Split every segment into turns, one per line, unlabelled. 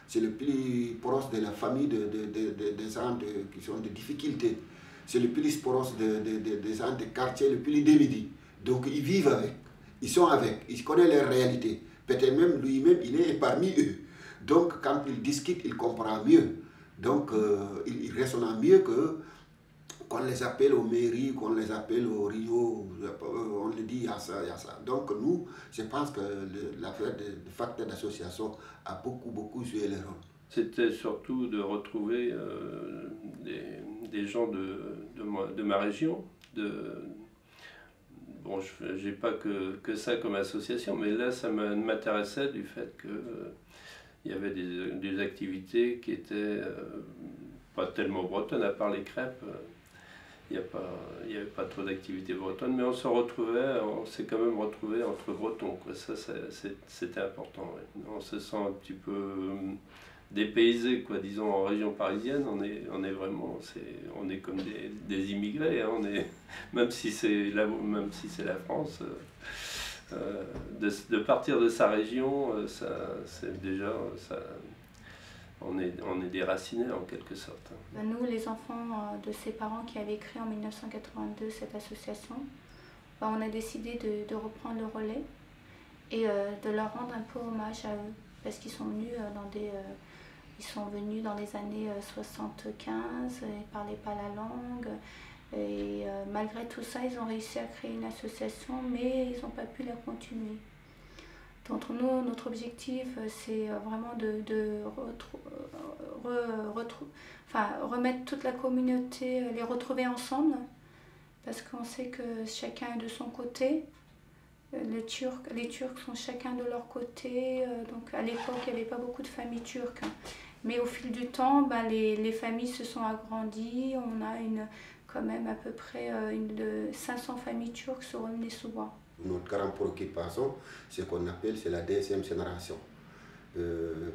c'est le plus proche de la famille des gens qui sont de difficultés. C'est le plus proche des gens des quartiers le plus démunis. Donc ils vivent avec, ils sont avec, ils connaissent leur réalité. Peut-être même lui-même, il est parmi eux. Donc quand il discute, il comprend mieux. Donc il résonne mieux que qu'on les appelle aux mairies, qu'on les appelle au Rio, on le dit, il y a ça, il y a ça. Donc nous, je pense que l'affaire de facteur d'association a beaucoup joué le rôle.
C'était surtout de retrouver des gens de ma région. Bon, je n'ai pas que ça comme association, mais là, ça m'intéressait du fait qu'il y avait des activités qui étaient pas tellement bretonnes, à part les crêpes. Il n'y avait pas trop d'activités bretonnes, mais on s'est quand même retrouvés entre Bretons, quoi. Ça, c'était important. Ouais. On se sent un petit peu dépaysé, quoi. Disons, en région parisienne, on est vraiment, on est comme des immigrés, hein. Même si c'est la France, de partir de sa région, c'est déjà ça. On est déracinés en quelque sorte.
Nous, les enfants de ses parents qui avaient créé en 1982 cette association, on a décidé de reprendre le relais et de leur rendre un peu hommage à eux, parce qu'ils sont venus dans les années 75, ils ne parlaient pas la langue, et malgré tout ça, ils ont réussi à créer une association, mais ils n'ont pas pu la continuer. Donc nous, notre objectif, c'est vraiment de remettre toute la communauté, les retrouver ensemble, parce qu'on sait que chacun est de son côté. Les Turcs sont chacun de leur côté. Donc à l'époque, il n'y avait pas beaucoup de familles turques. Mais au fil du temps, les familles se sont agrandies. On a quand même à peu près 500 familles turques sur Aulnay-sous-Bois.
Notre grande préoccupation, c'est qu'on appelle la deuxième génération.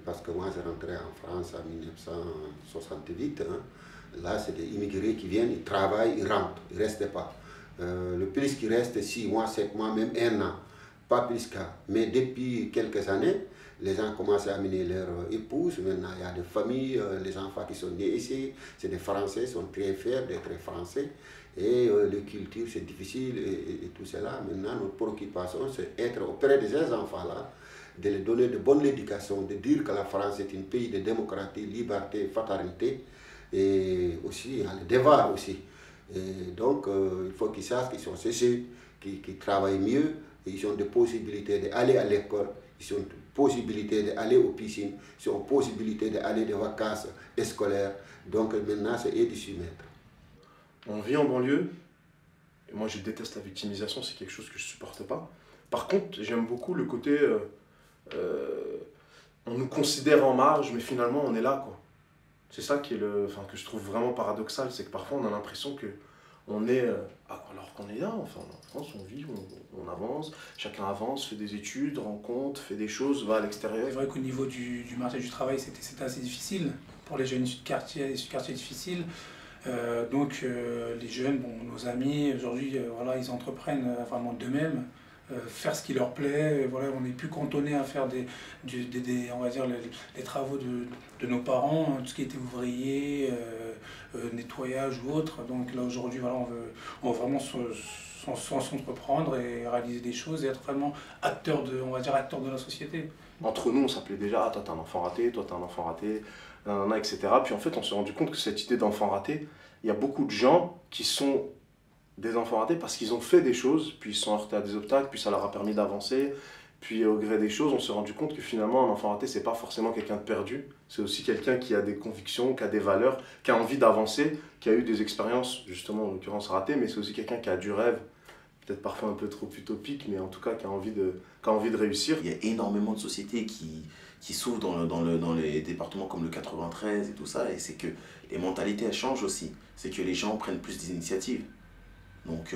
Parce que moi, j'ai rentré en France en 1968. Hein. Là, c'est des immigrés qui viennent, ils travaillent, ils rentrent, ils ne restent pas. Le plus qui reste, 6 mois, 7 mois, même 1 an. Pas plus qu'à. Mais depuis quelques années, les gens commencent à amener leurs épouses. Maintenant, il y a des familles, les enfants qui sont nés ici, c'est des Français, sont très fiers d'être Français. Et les cultures, c'est difficile et tout cela. Maintenant, notre préoccupation, c'est être auprès de ces enfants-là, de leur donner de bonne éducation, de dire que la France est un pays de démocratie, liberté, fraternité, et aussi il y a le devoir aussi. Et donc, il faut qu'ils sachent qu'ils sont cessés, qu'ils travaillent mieux, et ils ont des possibilités d'aller à l'école, ils ont des possibilités d'aller aux piscines, ils ont des possibilités d'aller des vacances scolaires. Donc maintenant, c'est eux de s'y mettre.
On vit en banlieue, et moi je déteste la victimisation, c'est quelque chose que je ne supporte pas. Par contre, j'aime beaucoup le côté, on nous considère en marge, mais finalement on est là, quoi. C'est ça qui est que je trouve vraiment paradoxal, c'est que parfois on a l'impression que on est, alors qu'on est là, enfin en France on vit, on avance, chacun avance, fait des études, rencontre, fait des choses, va à l'extérieur.
C'est vrai qu'au niveau du marché du travail c'était assez difficile, pour les jeunes issus de quartiers difficiles. Donc les jeunes, nos amis, aujourd'hui, voilà, ils entreprennent vraiment d'eux-mêmes, faire ce qui leur plaît. Voilà, on n'est plus cantonné à faire on va dire les travaux de nos parents, tout ce qui était ouvrier, nettoyage ou autre. Donc là aujourd'hui, voilà, on veut vraiment s'entreprendre et réaliser des choses et être vraiment acteur de la société.
Entre nous, on s'appelait déjà, ah, toi t'es un enfant raté, toi t'es un enfant raté, etc. Puis en fait, on s'est rendu compte que cette idée d'enfant raté, il y a beaucoup de gens qui sont des enfants ratés parce qu'ils ont fait des choses, puis ils se sont heurtés à des obstacles, puis ça leur a permis d'avancer. Puis au gré des choses, on s'est rendu compte que finalement, un enfant raté, c'est pas forcément quelqu'un de perdu. C'est aussi quelqu'un qui a des convictions, qui a des valeurs, qui a envie d'avancer, qui a eu des expériences, justement, en l'occurrence ratées, mais c'est aussi quelqu'un qui a du rêve, peut-être parfois un peu trop utopique, mais en tout cas qui a envie de réussir.
Il y a énormément de sociétés qui s'ouvrent dans les départements comme le 93 et tout ça, et c'est que les mentalités elles changent aussi, c'est que les gens prennent plus d'initiatives. Donc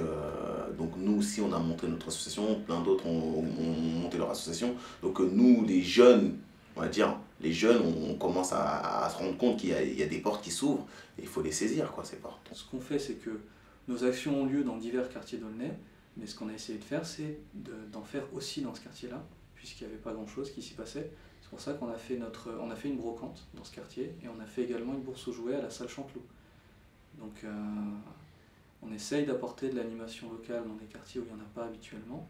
nous aussi on a monté notre association, plein d'autres ont monté leur association, donc nous les jeunes, on va dire, on commence à se rendre compte qu'il y a des portes qui s'ouvrent, et il faut les saisir, quoi, ces portes.
Ce qu'on fait, c'est que nos actions ont lieu dans divers quartiers d'Aulnay, mais ce qu'on a essayé de faire, c'est d'en faire aussi dans ce quartier-là, puisqu'il n'y avait pas grand-chose qui s'y passait. C'est pour ça qu'on a fait on a fait une brocante dans ce quartier et on a fait également une bourse aux jouets à la salle Chanteloup. Donc on essaye d'apporter de l'animation locale dans des quartiers où il n'y en a pas habituellement.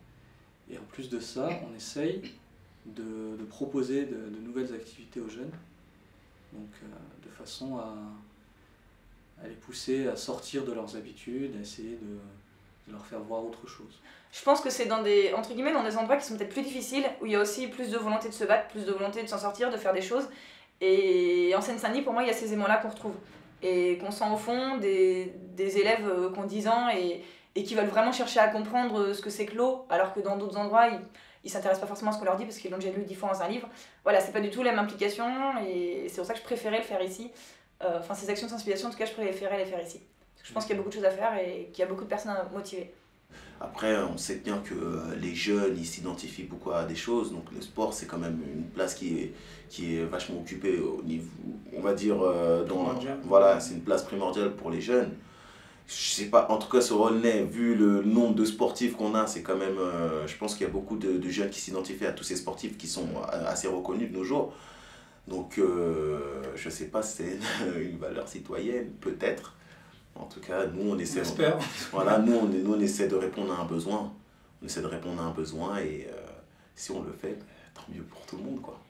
Et en plus de ça, on essaye de proposer de nouvelles activités aux jeunes, donc de façon à les pousser à sortir de leurs habitudes, à essayer de leur faire voir autre chose.
Je pense que c'est dans des, entre guillemets, dans des endroits qui sont peut-être plus difficiles, où il y a aussi plus de volonté de se battre, plus de volonté de s'en sortir, de faire des choses. Et en Seine-Saint-Denis, pour moi, il y a ces éléments-là qu'on retrouve. Et qu'on sent au fond des élèves qui ont 10 ans et qui veulent vraiment chercher à comprendre ce que c'est que l'eau, alors que dans d'autres endroits, ils s'intéressent pas forcément à ce qu'on leur dit parce qu'ils l'ont déjà lu 10 fois dans un livre. Voilà, c'est pas du tout la même implication et c'est pour ça que je préférais le faire ici. Enfin, ces actions de sensibilisation, en tout cas, je préférais les faire ici. Parce que je pense qu'il y a beaucoup de choses à faire et qu'il y a beaucoup de personnes motivées.
Après, on sait bien que les jeunes, ils s'identifient beaucoup à des choses, donc le sport, c'est quand même une place qui est vachement occupée au niveau, on va dire, voilà, c'est une place primordiale pour les jeunes. Je sais pas, en tout cas sur Aulnay, vu le nombre de sportifs qu'on a, c'est quand même, je pense qu'il y a beaucoup de jeunes qui s'identifient à tous ces sportifs qui sont assez reconnus de nos jours. Donc, je sais pas si c'est une valeur citoyenne, peut-être. En tout cas, nous, on essaie, voilà, nous, on essaie de répondre à un besoin. On essaie de répondre à un besoin et si on le fait, tant mieux pour tout le monde, quoi.